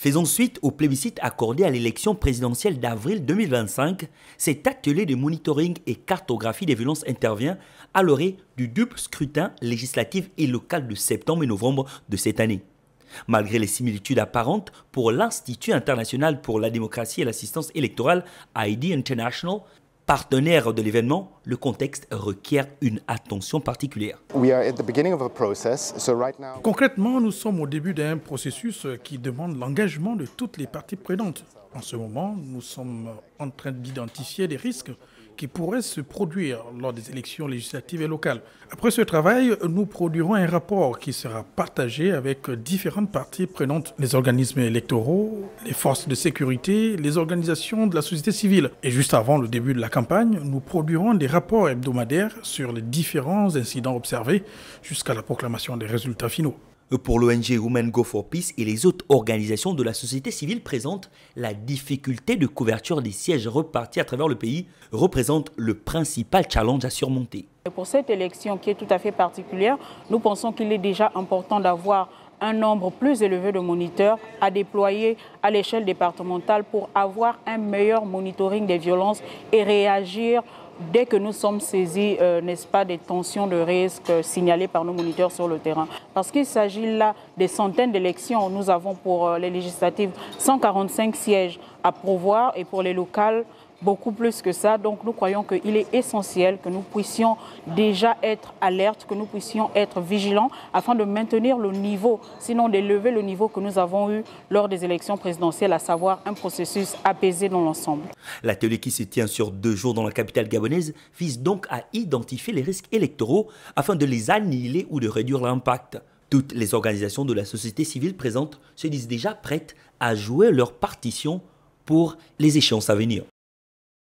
Faisons suite au plébiscite accordé à l'élection présidentielle d'avril 2025. Cet atelier de monitoring et cartographie des violences intervient à l'orée du double scrutin législatif et local de septembre et novembre de cette année. Malgré les similitudes apparentes pour l'Institut international pour la démocratie et l'assistance électorale, ID International, partenaire de l'événement, le contexte requiert une attention particulière. Concrètement, nous sommes au début d'un processus qui demande l'engagement de toutes les parties prenantes. En ce moment, nous sommes en train d'identifier des risques qui pourraient se produire lors des élections législatives et locales. Après ce travail, nous produirons un rapport qui sera partagé avec différentes parties prenantes, les organismes électoraux, les forces de sécurité, les organisations de la société civile. Et juste avant le début de la campagne, nous produirons des rapports hebdomadaires sur les différents incidents observés jusqu'à la proclamation des résultats finaux. Pour l'ONG Women Go for Peace et les autres organisations de la société civile présentes, la difficulté de couverture des sièges repartis à travers le pays représente le principal challenge à surmonter. Pour cette élection qui est tout à fait particulière, nous pensons qu'il est déjà important d'avoir un nombre plus élevé de moniteurs à déployer à l'échelle départementale pour avoir un meilleur monitoring des violences et réagir dès que nous sommes saisis, n'est-ce pas, des tensions de risque signalées par nos moniteurs sur le terrain. Parce qu'il s'agit là des centaines d'élections. Nous avons pour les législatives 145 sièges à pourvoir et pour les locales, beaucoup plus que ça. Donc nous croyons qu'il est essentiel que nous puissions déjà être alertes, que nous puissions être vigilants afin de maintenir le niveau, sinon d'élever le niveau que nous avons eu lors des élections présidentielles, à savoir un processus apaisé dans l'ensemble. L'atelier qui se tient sur 2 jours dans la capitale gabonaise vise donc à identifier les risques électoraux afin de les annihiler ou de réduire l'impact. Toutes les organisations de la société civile présentes se disent déjà prêtes à jouer leur partition pour les échéances à venir.